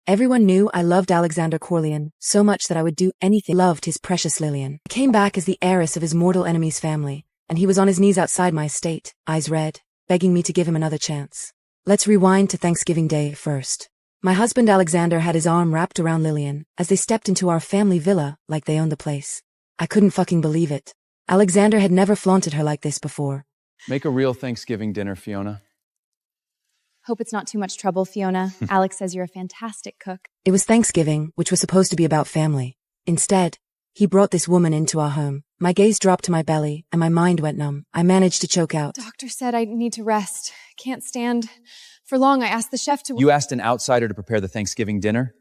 Everyone knew I loved Alexander Corleon so much that I would do anything. I loved his precious Lillian. I came back as the heiress of his mortal enemy's family, and he was on his knees outside my estate, eyes red, begging me to give him another chance. Let's rewind to Thanksgiving Day first. My husband Alexander had his arm wrapped around Lillian as they stepped into our family villa like they owned the place. I couldn't fucking believe it. Alexander had never flaunted her like this before. Make a real Thanksgiving dinner, Fiona. Hope it's not too much trouble, Fiona. Alex says you're a fantastic cook. It was Thanksgiving, which was supposed to be about family. Instead, he brought this woman into our home. My gaze dropped to my belly, and my mind went numb. I managed to choke out. Doctor said I need to rest. Can't stand for long. I asked the chef to... You asked an outsider to prepare the Thanksgiving dinner?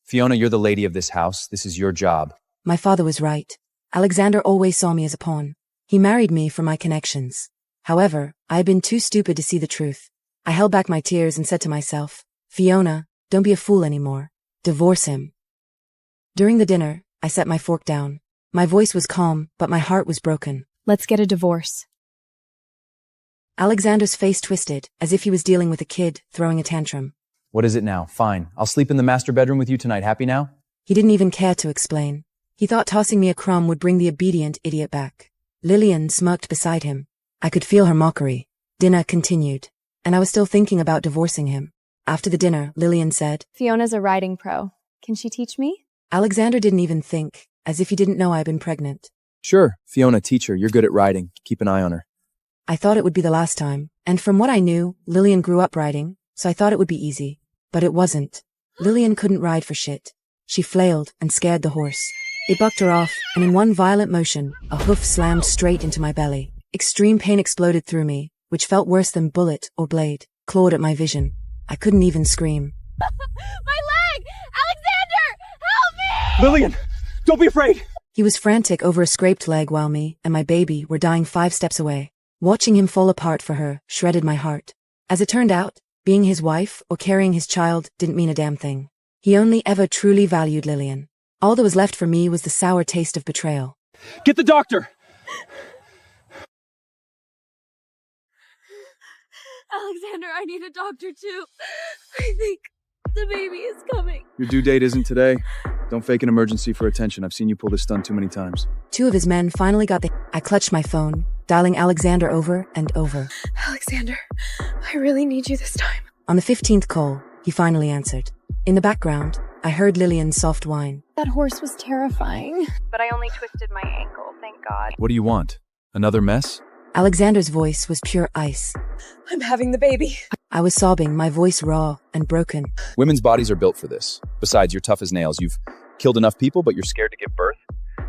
Fiona, you're the lady of this house. This is your job. My father was right. Alexander always saw me as a pawn. He married me for my connections. However, I had been too stupid to see the truth. I held back my tears and said to myself, Fiona, don't be a fool anymore. Divorce him. During the dinner, I set my fork down. My voice was calm, but my heart was broken. Let's get a divorce. Alexander's face twisted, as if he was dealing with a kid throwing a tantrum. What is it now? Fine. I'll sleep in the master bedroom with you tonight. Happy now? He didn't even care to explain. He thought tossing me a crumb would bring the obedient idiot back. Lillian smirked beside him. I could feel her mockery. Dinner continued, and I was still thinking about divorcing him. After the dinner, Lillian said, Fiona's a riding pro. Can she teach me? Alexander didn't even think, as if he didn't know I'd been pregnant. Sure. Fiona, teach her. You're good at riding. Keep an eye on her. I thought it would be the last time, and from what I knew, Lillian grew up riding, so I thought it would be easy. But it wasn't. Lillian couldn't ride for shit. She flailed and scared the horse. It bucked her off, and in one violent motion, a hoof slammed straight into my belly. Extreme pain exploded through me, which felt worse than bullet or blade, clawed at my vision. I couldn't even scream. My leg! Alexander! Help me! Lillian! Don't be afraid! He was frantic over a scraped leg while me and my baby were dying 5 steps away. Watching him fall apart for her shredded my heart. As it turned out, being his wife or carrying his child didn't mean a damn thing. He only ever truly valued Lillian. All that was left for me was the sour taste of betrayal. Get the doctor! Alexander, I need a doctor too. I think the baby is coming. Your due date isn't today. Don't fake an emergency for attention. I've seen you pull this stunt too many times. 2 of his men finally got I clutched my phone, dialing Alexander over and over. Alexander, I really need you this time. On the 15th call, he finally answered. In the background, I heard Lillian's soft whine. That horse was terrifying. But I only twisted my ankle, thank God. What do you want? Another mess? Alexander's voice was pure ice. I'm having the baby. I was sobbing, my voice raw and broken. Women's bodies are built for this. Besides, you're tough as nails. You've killed enough people, but you're scared to give birth.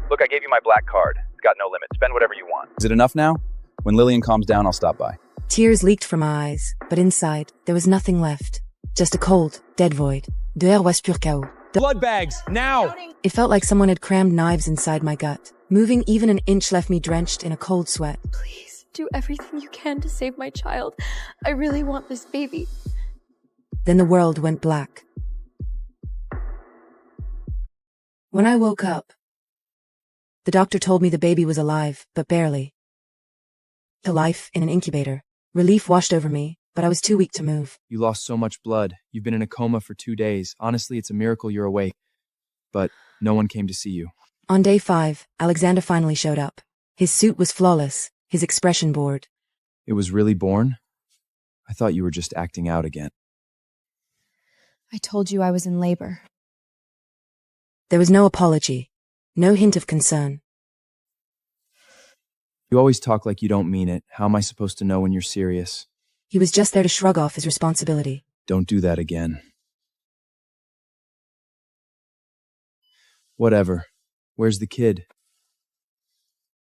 Look, I gave you my black card. It's got no limit. Spend whatever you want. Is it enough now? When Lillian calms down, I'll stop by. Tears leaked from my eyes, but inside, there was nothing left. Just a cold, dead void. Dehors was pur chaos. Blood bags, now! It felt like someone had crammed knives inside my gut. Moving even an inch left me drenched in a cold sweat. Please, do everything you can to save my child. I really want this baby. Then the world went black. When I woke up, the doctor told me the baby was alive, but barely. To life in an incubator. Relief washed over me, but I was too weak to move. You lost so much blood. You've been in a coma for 2 days. Honestly, it's a miracle you're awake. But no one came to see you. On day 5, Alexander finally showed up. His suit was flawless, his expression bored. It was really born? I thought you were just acting out again. I told you I was in labor. There was no apology, no hint of concern. You always talk like you don't mean it. How am I supposed to know when you're serious? He was just there to shrug off his responsibility. Don't do that again. Whatever. Where's the kid?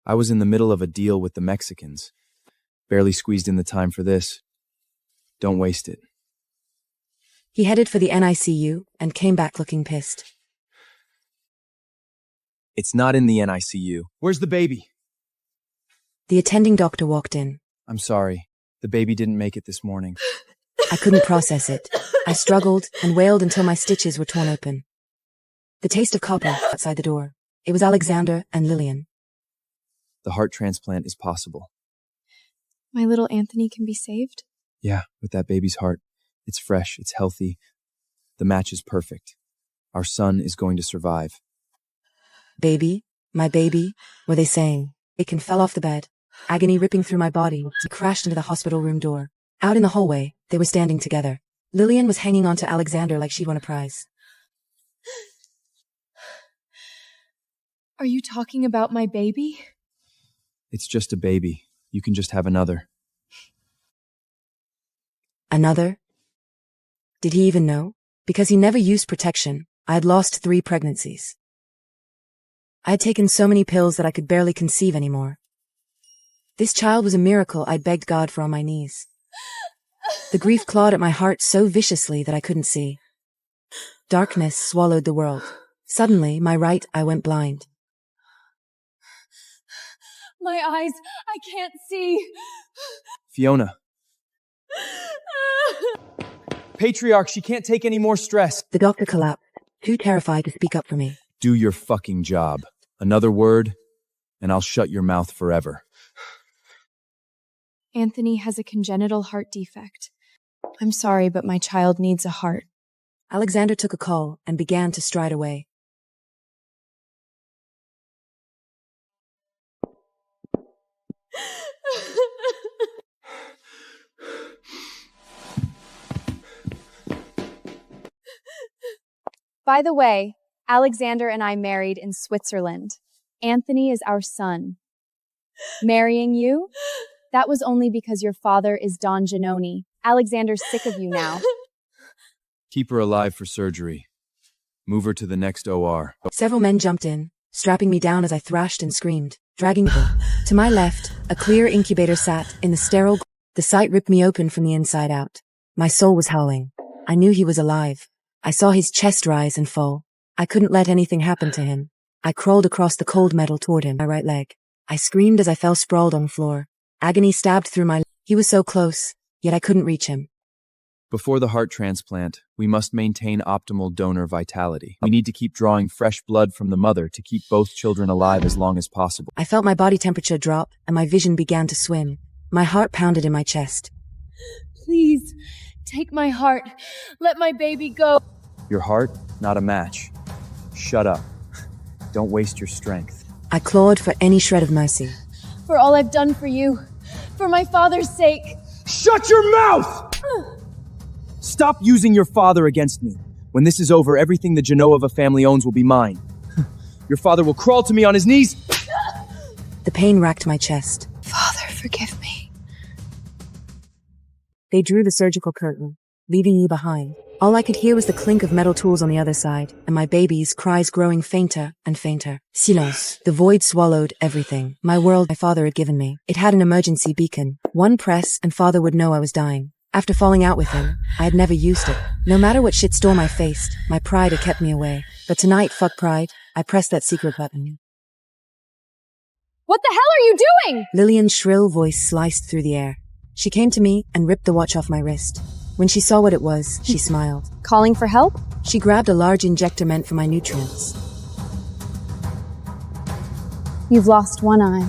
I was in the middle of a deal with the Mexicans. Barely squeezed in the time for this. Don't waste it. He headed for the NICU and came back looking pissed. It's not in the NICU. Where's the baby? The attending doctor walked in. I'm sorry. The baby didn't make it this morning. I couldn't process it. I struggled and wailed until my stitches were torn open. The taste of copper outside the door. It was Alexander and Lillian. The heart transplant is possible. My little Anthony can be saved? Yeah, with that baby's heart. It's fresh, it's healthy. The match is perfect. Our son is going to survive. Baby, my baby, were they saying. Aiken fell off the bed, agony ripping through my body. He crashed into the hospital room door. Out in the hallway, they were standing together. Lillian was hanging on to Alexander like she'd won a prize. Are you talking about my baby? It's just a baby. You can just have another. Another? Did he even know? Because he never used protection, I had lost 3 pregnancies. I had taken so many pills that I could barely conceive anymore. This child was a miracle I'd begged God for on my knees. The grief clawed at my heart so viciously that I couldn't see. Darkness swallowed the world. Suddenly, my right eye went blind. My eyes, I can't see. Fiona. Patriarch, she can't take any more stress. The doctor collapsed, too terrified to speak up for me. Do your fucking job. Another word, and I'll shut your mouth forever. Anthony has a congenital heart defect. I'm sorry, but my child needs a heart. Alexander took a call and began to stride away. By the way, Alexander and I married in Switzerland. Anthony is our son. Marrying you? That was only because your father is Don Giannone. Alexander's sick of you now. Keep her alive for surgery. Move her to the next OR. Several men jumped in, strapping me down as I thrashed and screamed, dragging me. To my left, a clear incubator sat in the sterile. The sight ripped me open from the inside out. My soul was howling. I knew he was alive. I saw his chest rise and fall. I couldn't let anything happen to him. I crawled across the cold metal toward him, my right leg. I screamed as I fell sprawled on the floor. Agony stabbed through my. He was so close, yet I couldn't reach him. Before the heart transplant, we must maintain optimal donor vitality. We need to keep drawing fresh blood from the mother to keep both children alive as long as possible. I felt my body temperature drop, and my vision began to swim. My heart pounded in my chest. Please, take my heart. Let my baby go. Your heart, not a match. Shut up. Don't waste your strength. I clawed for any shred of mercy. For all I've done for you. For my father's sake. Shut your mouth! Stop using your father against me. When this is over, everything the Genova family owns will be mine. Your father will crawl to me on his knees. The pain racked my chest. Father, forgive me. They drew the surgical curtain, leaving me behind. All I could hear was the clink of metal tools on the other side, and my baby's cries growing fainter and fainter. Silence. The void swallowed everything. My world my father had given me. It had an emergency beacon. One press and father would know I was dying. After falling out with him, I had never used it. No matter what shitstorm I faced, my pride had kept me away. But tonight, fuck pride, I pressed that secret button. What the hell are you doing? Lillian's shrill voice sliced through the air. She came to me and ripped the watch off my wrist. When she saw what it was, she smiled. Calling for help? She grabbed a large injector meant for my nutrients. You've lost one eye.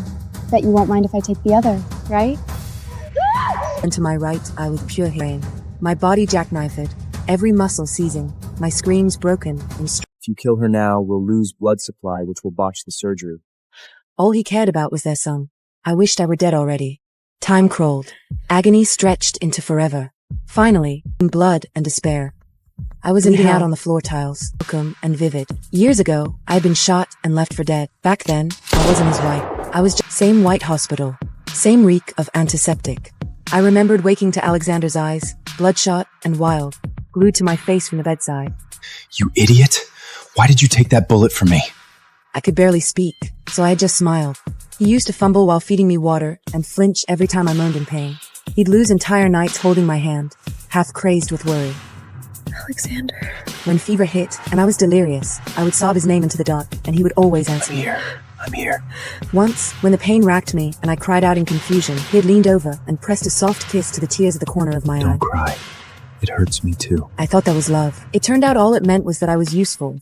Bet you won't mind if I take the other, right? And to my right, I was pure pain. My body jackknifed, every muscle seizing, my screams broken and If you kill her now, we'll lose blood supply, which will botch the surgery. all he cared about was their son. I wished I were dead already. Time crawled. Agony stretched into forever. Finally, in blood and despair. I was bleeding out on the floor tiles, welcome and vivid. Years ago, I had been shot and left for dead. Back then, I wasn't his wife. I was just same white hospital. Same reek of antiseptic. I remembered waking to Alexander's eyes, bloodshot and wild, glued to my face from the bedside. You idiot! Why did you take that bullet from me? I could barely speak, so I just smiled. He used to fumble while feeding me water and flinch every time I moaned in pain. He'd lose entire nights holding my hand, half crazed with worry. Alexander. When fever hit and I was delirious, I would sob his name into the dark, and he would always answer me. I'm here. Once, when the pain racked me and I cried out in confusion, he had leaned over and pressed a soft kiss to the tears at the corner of my eye. Don't cry. It hurts me too. I thought that was love. It turned out all it meant was that I was useful.